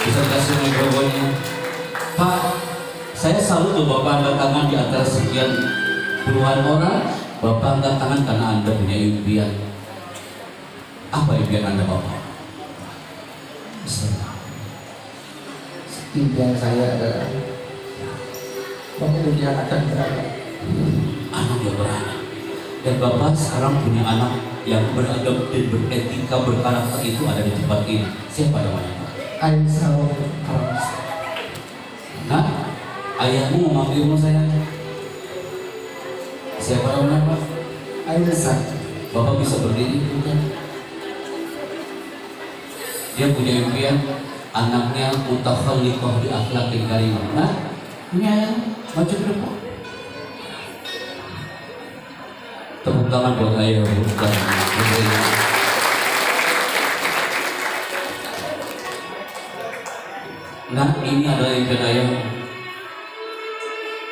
Bisa kasih mikrofonnya. Pak, saya salut loh Bapak angkat tangan di antara sekian puluhan orang. Bapak angkat tangan karena Anda punya impian. Apa impian Anda Bapak? Impian saya adalah memiliki anak dan beranak. Anak yang beranak. Dan Bapak sekarang punya anak yang beradab dan beretika, berkarakter, itu ada di tempat ini. Siapa namanya Pak? Aisyah. Nah, ayahmu memanggilmu saya. Siapa namanya Pak? Aisyah. Bapak bisa berdiri bukan? Dia punya impian anaknya mutakhallikoh di akhlaqil karimah. Nah, ini ayah maju ke depan. Tepuk tangan buat ayah bukan. Nah, ini adalah impian ayah.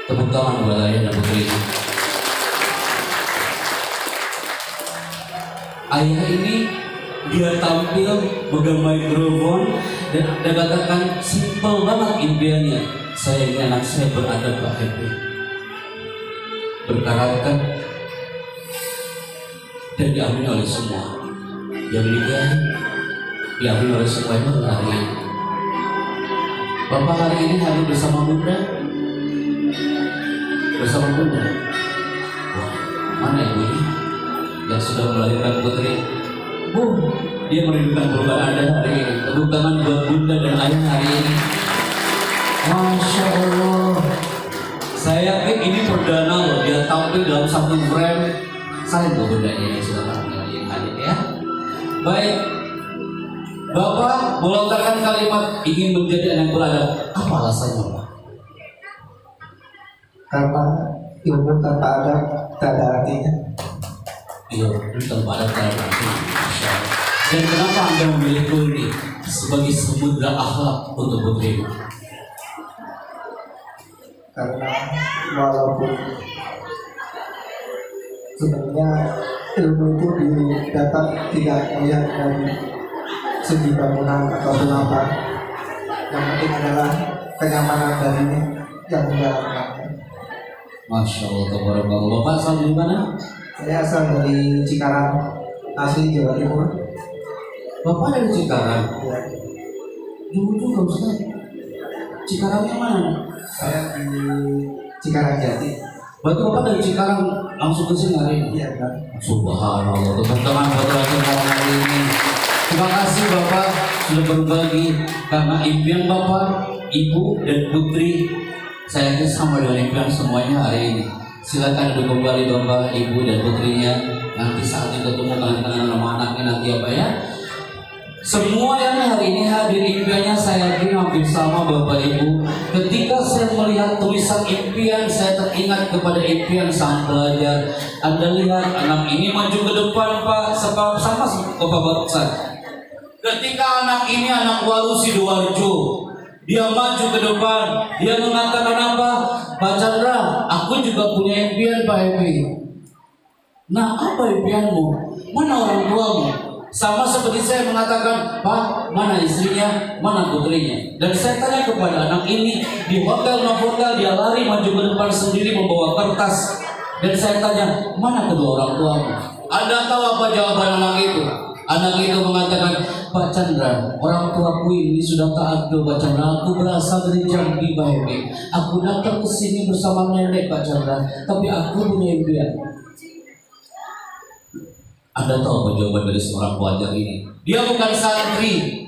Tepuk tangan buat ayah dan putri. Ayah ini dia tampil megang mikrofon dan ada katakan simpel banget impiannya. Saya ingin anak saya beradab, Pak Happy, berkarakter, dan diamini oleh semua. Yang diamini oleh semuanya hari ini. Bapak hari ini hadir bersama Bunda. Bersama Bunda. Wah, mana ibunya yang sudah melahirkan putri? Dia merindukan perubahan Anda hari ini. Tepuk tangan buat Bunda dan Ayah hari ini. Masya Allah. Saya yakin ini perdana loh. Dia tampil dalam satu frame. Saling buat Bunda ini sudah yang hadir ya. Baik, Bapak melontarkan kalimat ingin menjadi anak beradab. Apa alasannya Pak? Karena ilmu tanpa adab tak ada artinya. Iya, tanpa adab tak ada artinya. Dan kenapa Anda memilih ini sebagai samudra akhlak untuk putri? Karena walaupun sebenarnya ilmu itu didapat tidak melihat dari segi bangunan atau apa, yang penting adalah kenyamanan darinya yang menjalankannya. Masya Allah, tabarakallah. Bapak asal dari mana? Saya asal dari Cikarang, asli Jawa Timur. Bapak dari Cikarang? Ya. Jauh juga Ustaz. Cikarangnya mana? Saya di Cikarang Jati. Berarti Bapak dari Cikarang langsung ke sini hari ini? Iya kan. Subhanallah, teman-teman buat hari ini. Terima kasih Bapak sudah berbagi karena impian Bapak, Ibu dan Putri saya yakin sama dengan impian semuanya hari ini. Silakan duduk kembali Bapak, Ibu dan putrinya. Nanti saatnya ketemu tangan-tangan sama anaknya nanti apa ya. Semua yang hari ini hadir impiannya saya yakin hampir sama Bapak Ibu. Ketika saya melihat tulisan impian, saya teringat kepada impian sang pelajar. Anda lihat anak ini maju ke depan Pak, sama Bapak Bapak. Ketika anak ini anak Walu Sidoarjo, dia maju ke depan, dia mengatakan apa? Pak Chandra, aku juga punya impian Pak Happy. Nah, apa impianmu? Mana orang tuamu? Sama seperti saya mengatakan, Pak, mana istrinya, mana putrinya? Dan saya tanya kepada anak ini di hotel Novotel, dia lari maju ke depan sendiri membawa kertas. Dan saya tanya, mana kedua orang tuamu? Anda tahu apa jawaban anak itu? Anak itu mengatakan, Pak Chandra, orang tuaku ini sudah taat ke Pak Chandra. Aku berasal dari Jambi Pak Happy. Aku datang ke sini bersama nenek Pak Chandra, tapi aku punya impian. Anda tahu apa jawaban dari seorang pelajar ini? Dia bukan santri,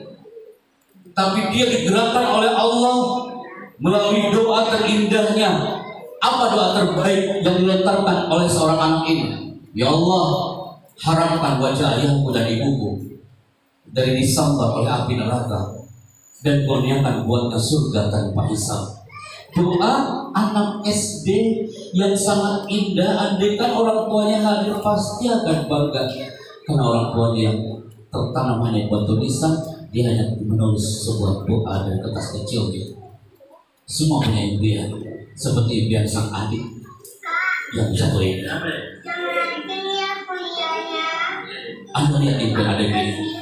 tapi dia digerakkan oleh Allah melalui doa terindahnya. Apa doa terbaik yang dilontarkan oleh seorang anak ini? Ya Allah, haramkan wajah ayahku dan ibuku dari disambar oleh api neraka dan kurniakan buatnya surga tanpa hisab. Doa anak SD yang sangat indah. Andaikan orang tuanya hadir pasti akan bangga, karena orang tuanya yang tertanam hanya buat tulisan, dia hanya menulis sebuah doa dan kertas kecil gitu. Semua punya impian, seperti impian sang adik yang satu ini. Anda lihat impian adik ini.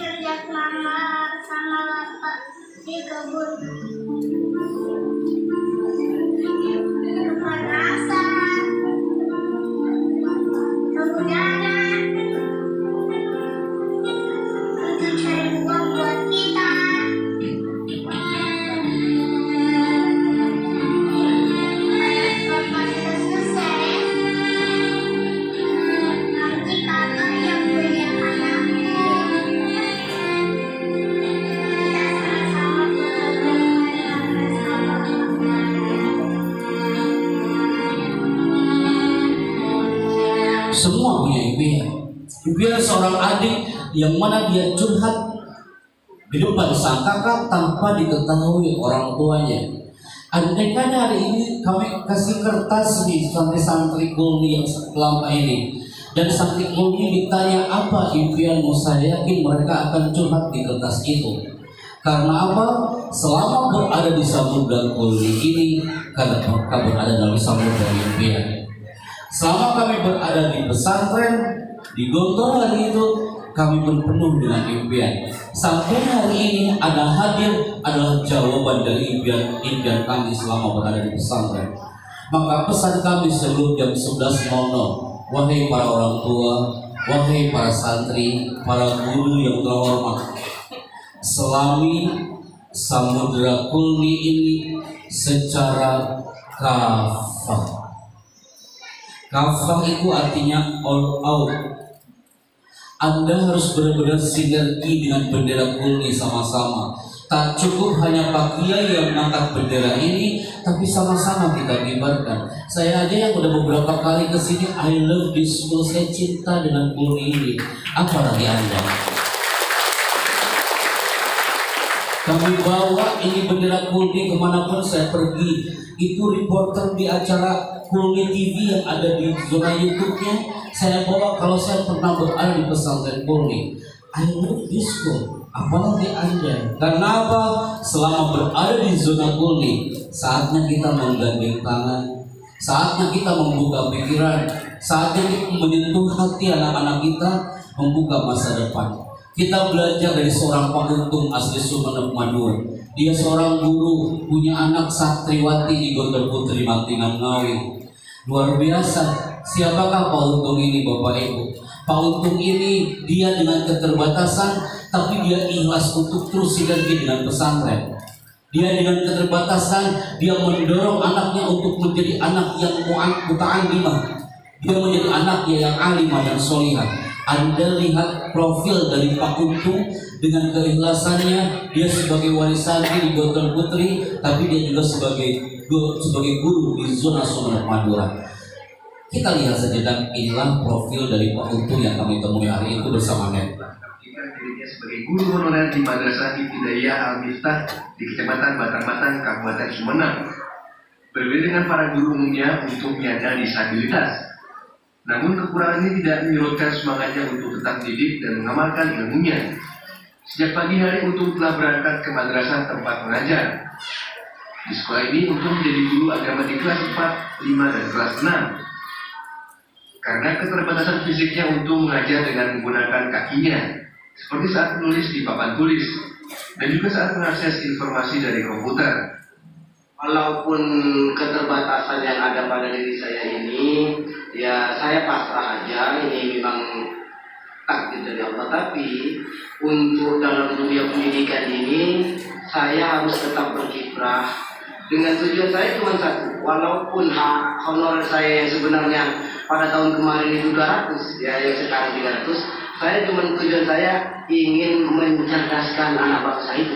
di kebun kepanasan, kemudahan untuk cari uang buat kita. Bapak sudah selesai, nanti kakak yang beli anakku. Semua punya impian. Impian seorang adik yang mana dia curhat di depan sang kakak tanpa diketahui orang tuanya. Andaikan hari ini kami kasih kertas nih santri-santri Kulni yang selama ini, dan santri Kulni ditanya apa impianmu, saya yakin mereka akan curhat di kertas itu. Karena apa? Selama berada di samudra Kulni ini, karena mereka berada dalam samudra impian. Selama kami berada di pesantren, di Gontor hari itu, kami pun penuh dengan impian. Sampai hari ini ada hadir adalah jawaban dari impian kami selama berada di pesantren. Maka pesan kami sebelum jam 11.00, wahai para orang tua, wahai para santri, para guru yang terhormat, selami samudra Kulni ini secara kafah. Kafah itu artinya all out. Anda harus benar-benar sinergi dengan bendera Kulni sama-sama. Tak cukup hanya Pak Kiai yang mengangkat bendera ini, tapi sama-sama kita kibarkan. Saya aja yang udah beberapa kali kesini, I love this school, saya cinta dengan Kulni ini. Apalagi Anda? Kami bawa ini bendera Kulni kemanapun saya pergi. Itu reporter di acara Kulni TV yang ada di zona YouTube-nya, saya bawa kalau saya pernah berada di pesantren Kulni. I love this school. Apalagi Anda? Karena apa? Selama berada di zona Kulni, saatnya kita menggandeng tangan, saatnya kita membuka pikiran, saatnya kita menyentuh hati anak-anak kita, membuka masa depan. Kita belajar dari seorang Pak Untung asli Sumeneb Madura. Dia seorang guru, punya anak santriwati di Gondol Putri Mantingan Ngawi. Luar biasa. Siapakah Pak Untung ini, Bapak Ibu? Pak Untung ini dia dengan keterbatasan, tapi dia ikhlas untuk terus sinergi dengan pesantren. Dia dengan keterbatasan, dia mendorong anaknya untuk menjadi anak yang muta'allimah. Dia menjadi anaknya yang alimah dan solihah. Anda lihat profil dari Pak Untung dengan keikhlasannya, dia sebagai wali santri di Gondol Putri, tapi dia juga sebagai guru di zona Sumeneb Madura. Kita lihat saja, dan inilah profil dari Pak Untung yang kami temui hari itu bersama Net. Dirinya sebagai guru honorer di Madrasah Ibtidaiyah Al-Miftah di Kecamatan Batang-Batang, Kabupaten Sumeneb. Berbeda dengan para guru umumnya untuk penyandang disabilitas. Namun kekurangan ini tidak menyurutkan semangatnya untuk tetap didik dan mengamalkan ilmunya. Sejak pagi hari Untung telah berangkat ke madrasah tempat mengajar. Di sekolah ini Untung menjadi guru agama di kelas 4, 5, dan kelas 6. Karena keterbatasan fisiknya Untung mengajar dengan menggunakan kakinya, seperti saat menulis di papan tulis, dan juga saat mengakses informasi dari komputer. Walaupun keterbatasan yang ada pada diri saya ini, ya saya pasrah aja, ini memang takdir dari Allah. Tapi untuk dalam dunia pendidikan ini, saya harus tetap berkiprah. Dengan tujuan saya cuma satu, walaupun hak honor saya yang sebenarnya pada tahun kemarin itu 200, ya yang sekarang 300, saya cuma tujuan saya ingin mencerdaskan anak bangsa itu.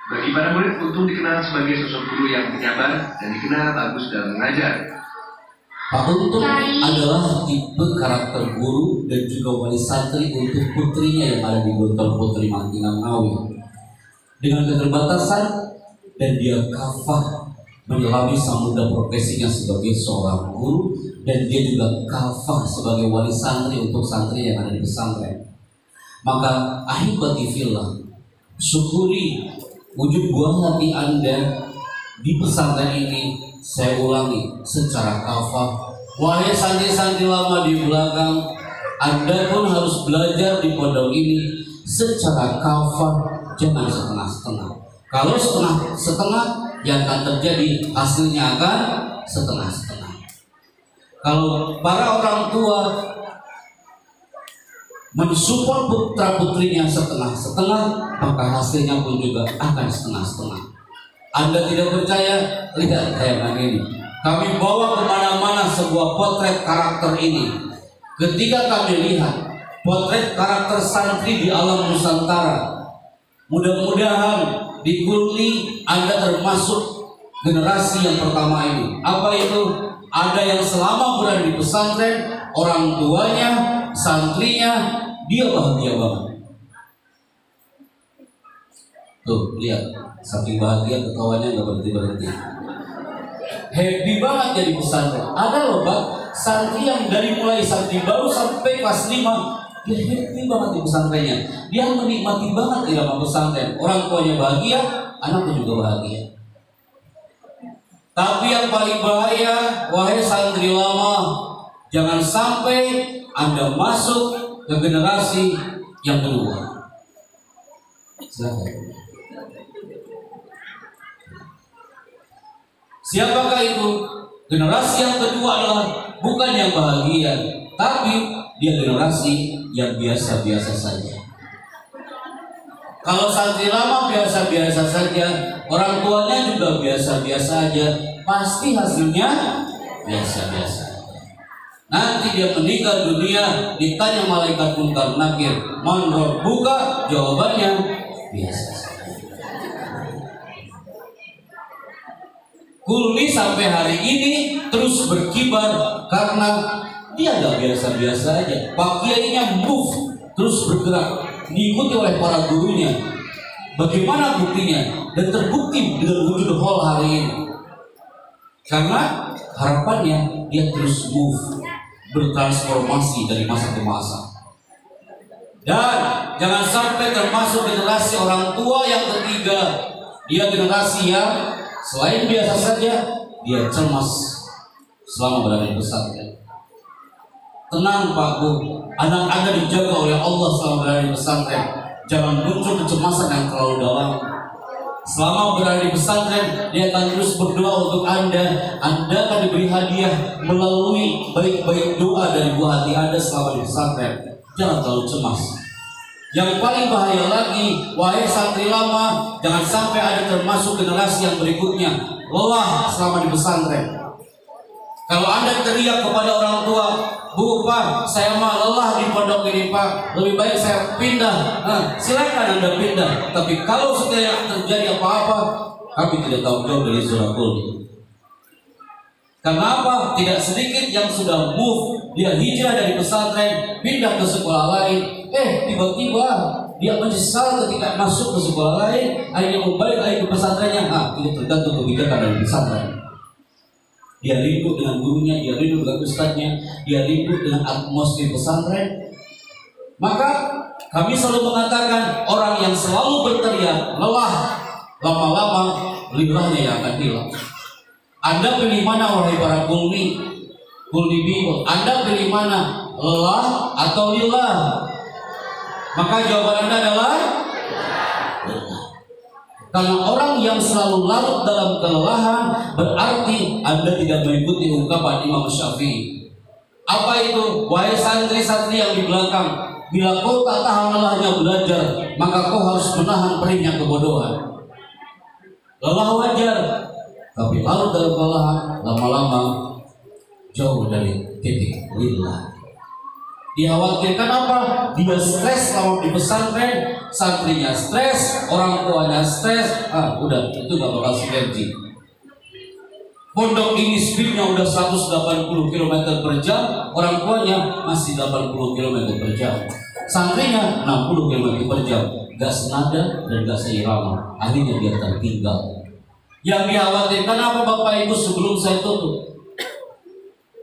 Bagi para murid, Untung dikenal sebagai sosok guru yang penyabar dan dikenal bagus dalam mengajar. Pak Untung adalah tipe karakter guru dan juga wali santri untuk putrinya yang ada di Gondol Putri Mantingan Ngawi. Dengan keterbatasan, dan dia kafah menyelami samudra profesinya sebagai seorang guru, dan dia juga kafah sebagai wali santri untuk santri yang ada di pesantren. Maka ahibati fillah, syukuri wujud buah hati Anda di pesantren ini. Saya ulangi, secara kafah. Wahai santri-santri lama di belakang, Anda pun harus belajar di pondok ini secara kafah, jangan setengah-setengah. Kalau setengah-setengah, yang akan terjadi hasilnya akan setengah-setengah. Kalau para orang tua mensupport putra putrinya setengah-setengah, maka hasilnya pun juga akan setengah-setengah. Anda tidak percaya? Lihat tayangan ini. Kami bawa kemana-mana sebuah potret karakter ini. Ketika kami lihat potret karakter santri di alam Nusantara, mudah-mudahan di Kulni Anda termasuk generasi yang pertama ini. Apa itu? Ada yang selama berada di pesantren, orang tuanya, santrinya, dia bahagia banget. Tuh, lihat, saking bahagia ketawanya nggak berhenti-berhenti. Happy banget jadi pesantren. Ada loh Pak, santri yang dari mulai santri baru sampai kelas 5, dia happy banget di pesantrennya. Dia menikmati banget di dalam pesantren. Orang tuanya bahagia, anaknya juga bahagia. Tapi yang paling bahaya, wahai santri lama, jangan sampai Anda masuk ke generasi yang kedua. Silakan. Siapakah itu? Generasi yang kedua adalah bukan yang bahagia, tapi dia generasi yang biasa-biasa saja. Kalau santri lama biasa-biasa saja, orang tuanya juga biasa-biasa aja, pasti hasilnya biasa-biasa. Nanti dia meninggal dunia, ditanya malaikat munkar nakir, man rabbuka, jawabannya biasa saja. Kulni sampai hari ini terus berkibar karena dia nggak biasa-biasa aja. Pak Kiainya move, terus bergerak, diikuti oleh para gurunya. Bagaimana buktinya? Dan terbukti dengan wujud hall hari ini. Karena harapannya dia terus move, bertransformasi dari masa ke masa. Dan jangan sampai termasuk generasi orang tua yang ketiga. Dia generasi yang selain biasa saja, dia cemas selama berada di pesantren. Tenang Pak Bu, anak Anda dijaga oleh Allah selama berada di pesantren. Jangan muncul kecemasan yang terlalu dalam. Selama berada di pesantren, dia akan terus berdoa untuk Anda. Anda akan diberi hadiah melalui baik-baik doa dari buah hati Anda selama di pesantren. Jangan terlalu cemas. Yang paling bahaya lagi, wahai santri lama, jangan sampai ada termasuk generasi yang berikutnya lelah selama di pesantren. Kalau Anda teriak kepada orang tua, Bu, Pak, saya mah lelah di pondok ini Pak, lebih baik saya pindah. Silakan Anda pindah. Tapi kalau sekiranya terjadi apa-apa, kami tidak tahu jauh dari zona Kulni. Kenapa? Tidak sedikit yang sudah move, dia hijrah dari pesantren, pindah ke sekolah lain. Tiba-tiba dia menyesal ketika masuk ke sekolah lain, akhirnya kembali lagi ke pesantrennya. Ini tergantung kebijakan dari pesantren. Dia ribut dengan gurunya, dia ribut dengan ustadznya, dia ribut dengan atmosfer pesantren. Maka kami selalu mengatakan orang yang selalu berteriak lelah, lama-lama lilahnya yang akan hilang. Anda pilih mana wahai para Kulni Bible? Anda pilih mana? Lelah atau lillah? Maka jawaban Anda adalah lelah. Karena orang yang selalu larut dalam kelelahan berarti Anda tidak mengikuti ungkapan Imam Syafi'i. Apa itu? Wahai santri-santri yang di belakang, bila kau tak tahan lelahnya belajar, maka kau harus menahan perihnya kebodohan. Lelah wajar, tapi larut dalam kelelahan lama-lama jauh dari titik lillah. Dikhawatirkan apa? Dia stres kalau di pesantren, santrinya stres, orang tuanya stres. Udah, itu gak bakal sinergi. Pondok ini speednya udah 180 km per jam, orang tuanya masih 80 km per jam. Santrinya 60 km per jam, gak senada dan gak seirama. Akhirnya dia tertinggal. Yang dikhawatirkan apa Bapak Ibu sebelum saya tutup?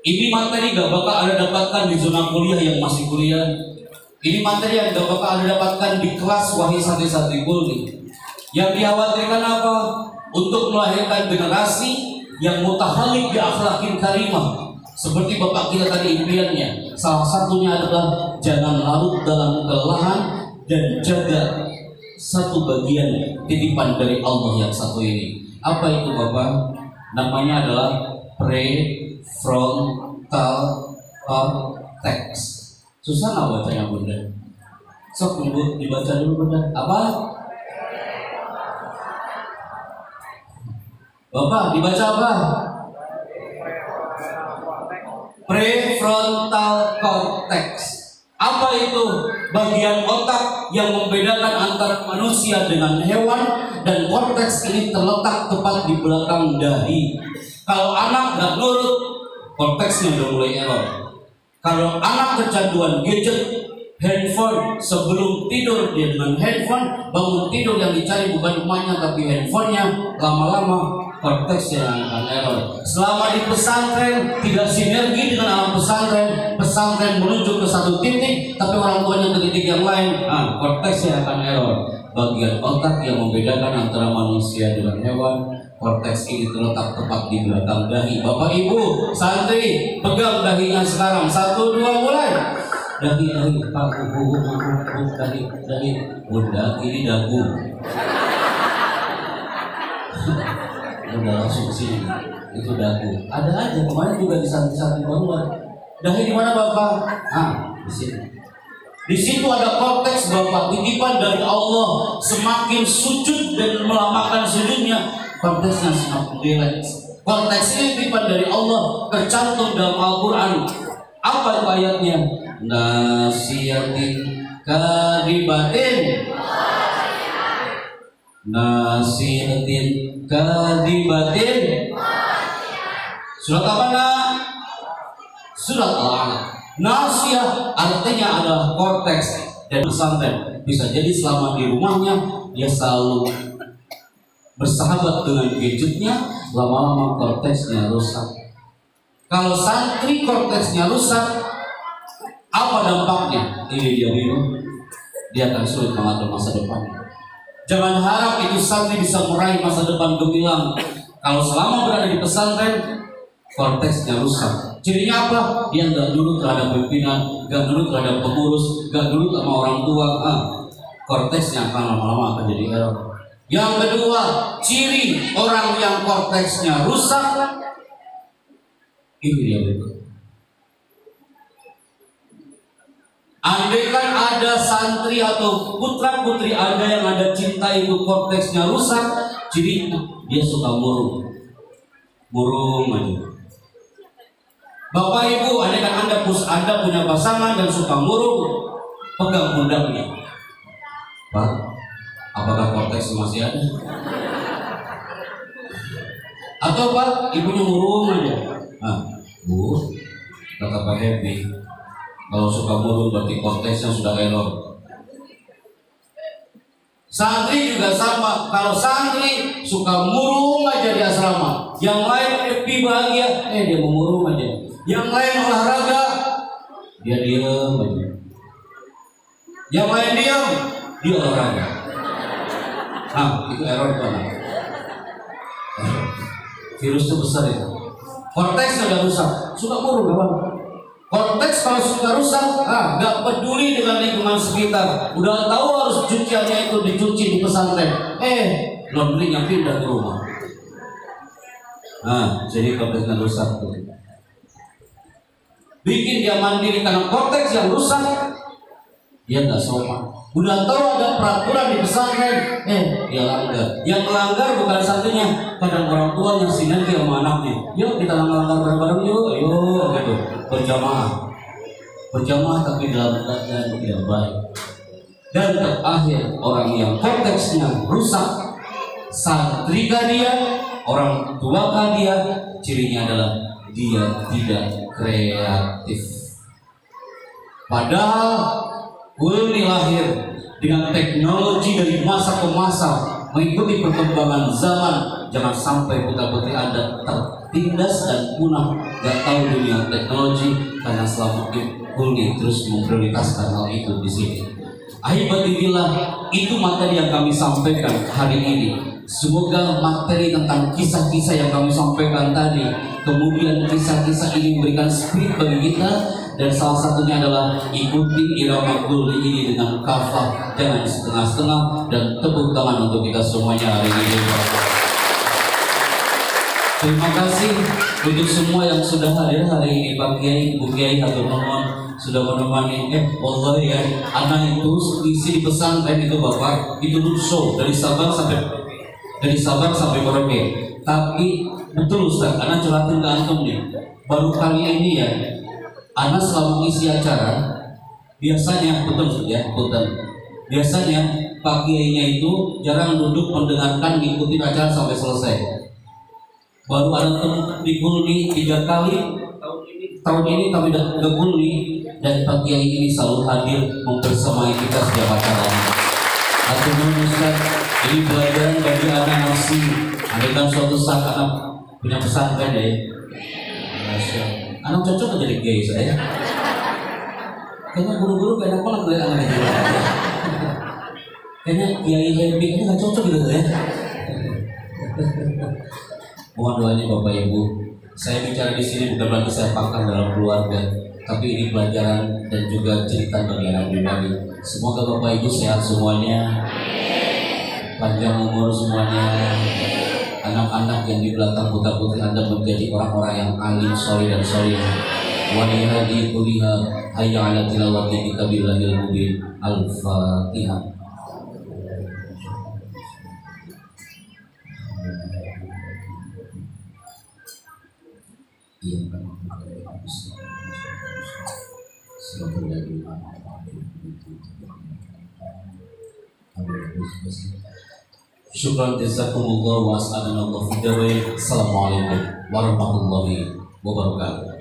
Ini materi gak bakal Anda dapatkan di zona kuliah yang masih kuliah. Ini materi yang gak bakal Anda dapatkan di kelas wahai santri-santri Kulni. Yang dikhawatirkan apa? Untuk melahirkan generasi yang mutahalik bi akhlaqin karimah. Seperti Bapak kita tadi impiannya. Salah satunya adalah jangan larut dalam kelelahan dan jaga satu bagian titipan dari Allah yang satu ini. Apa itu Bapak? Namanya adalah prefrontal cortex. Susah nggak bacanya Bunda? Sok Bunda dibaca dulu Bunda. Apa? Bapak dibaca apa? Prefrontal cortex. Apa itu? Bagian otak yang membedakan antara manusia dengan hewan, dan korteks ini terletak tepat di belakang dahi. Kalau anak nggak nurut, korteksnya udah mulai error. Kalau anak kecanduan gadget, handphone, sebelum tidur dia dengan handphone, bangun tidur yang dicari bukan emaknya tapi handphonenya, lama-lama korteksnya yang akan error. Selama di pesantren tidak sinergi dengan alam pesantren, pesantren menuju ke satu titik tapi orang tuanya ke titik yang lain, korteksnya akan error. Bagian otak yang membedakan antara manusia dengan hewan, korteks ini terletak tepat di belakang dahi. Bapak Ibu santri, pegang dahinya sekarang. 1, 2 mulai. Dahi, dahi, Bunda ini dagu. Udah langsung sini, itu dagu. Ada aja kemarin juga di santri-santri baru. Dahi di mana Bapak? Di sini. Di situ ada korteks Bapak, titipan dari Allah. Semakin sujud dan melamakan sujudnya, korteksnya semakin rileks. Korteks ini titipan dari Allah, tercantum dalam Al-Quran. Apa itu ayatnya? Nasiyatin kadibatin, nasiyatin kadibatin. Surat apa nak? Surat Al-Alaq. Nasiyah artinya adalah korteks. Dan pesantren bisa jadi selama di rumahnya dia selalu bersahabat dengan gadgetnya, lama-lama korteksnya rusak. Kalau santri korteksnya rusak, apa dampaknya? Ini dia bingung, dia akan sulit mengatur masa depannya. Jangan harap itu santri bisa meraih masa depan gemilang kalau selama berada di pesantren korteksnya rusak. Cirinya apa? Dia nggak nurut terhadap pimpinan, nggak nurut terhadap pengurus, nggak nurut sama orang tua. Korteksnya akan lama-lama akan jadi error. Yang kedua, ciri orang yang korteksnya rusak, ini dia betul. Andaikan ada santri atau putra putri Anda yang Anda cintai itu korteksnya rusak, cirinya dia suka murung aja. Bapak Ibu, andaikan Anda punya pasangan dan suka murung, pegang pundaknya. Pak, apakah korteks masih ada? Atau Pak, ibunya murung aja. Bu, kata Pak Happy, kalau suka murung berarti korteksnya sudah error. Santri juga sama. Kalau santri suka murung aja di asrama, yang lain happy bahagia, dia mau murung aja. Yang lain olahraga, dia diam aja. Yang lain diam, dia olahraga. Itu error banget. Virus itu besar itu. Korteks sudah rusak, suka murung kawan. Korteks kalau sudah rusak, nggak peduli dengan lingkungan sekitar. Udah tahu harus cuciannya itu dicuci di pesantren. Laundrynya pindah ke rumah. Jadi korteksnya rusak tuh. Bikin dia mandiri karena korteks yang rusak, dia nggak sopan. Udah tahu ada peraturan di pesantren, dia langgar. Yang melanggar bukan santrinya, kadang orang tuanya sinergi sama anaknya. Yuk kita langgar bareng-bareng yuk, gitu. Berjamaah tapi dalam keadaan tidak baik. Dan terakhir, orang yang korteksnya rusak, santri kah dia, orang tua kah dia, cirinya adalah dia tidak kreatif. Padahal Ulni lahir dengan teknologi dari masa ke masa, mengikuti perkembangan zaman. Jangan sampai putra putri Anda tertindas dan punah, gak tahu dunia teknologi, karena selama Ulni terus memprioritaskan hal itu di sini. Ahibatillah, itu materi yang kami sampaikan hari ini. Semoga materi tentang kisah-kisah yang kami sampaikan tadi, kemudian kisah-kisah ini memberikan spirit bagi kita dan salah satunya adalah ikuti irama gul ini dengan kafah, jangan setengah-setengah, dan tepuk tangan untuk kita semuanya hari ini. Terima kasih untuk semua yang sudah hadir hari ini, Pak Kiai, Bu Kiai, atau mohon sudah menemani. Wallahi ya, anak itu isi di pesantren itu Bapak itu show dari Sabang sampai Merauke. Tapi betul Ustaz, anak curhatin ke antum nih. Baru kali ini ya, anak selama isi acara biasanya betul ya, betul. Biasanya Pak Kiainya itu jarang duduk mendengarkan, ngikutin acara sampai selesai. Baru ada di Gulni 3 kali tahun ini kami udah ke Gulni, dan Pak Kiai ini selalu hadir membersamai kita setiap acara. Atur Ustaz, ini pelajaran bagi anak nasi. Andaikan suatu saat anak punya pesantren ya, anak cocok jadi kiai saya. Kayaknya guru-guru gak enak banget dari anak itu. Kayaknya kiai happy ini gak cocok gitu ya. Mohon doanya Bapak Ibu. Saya bicara di sini bukan berarti saya pakar dalam keluarga, tapi ini pelajaran dan juga cerita bagi anak pribadi. Semoga Bapak Ibu sehat semuanya, panjang umur semuanya. Anak-anak yang di belakang putra-putri Anda menjadi orang-orang yang alim, soleh dan soleh. Wa lihadi kuliha hayya ala tilawati kitabillahil mubin. Al-Fatihah. Syukran jazakumullah wa as'adanallahu fi dawain. Assalamualaikum warahmatullahi wabarakatuh.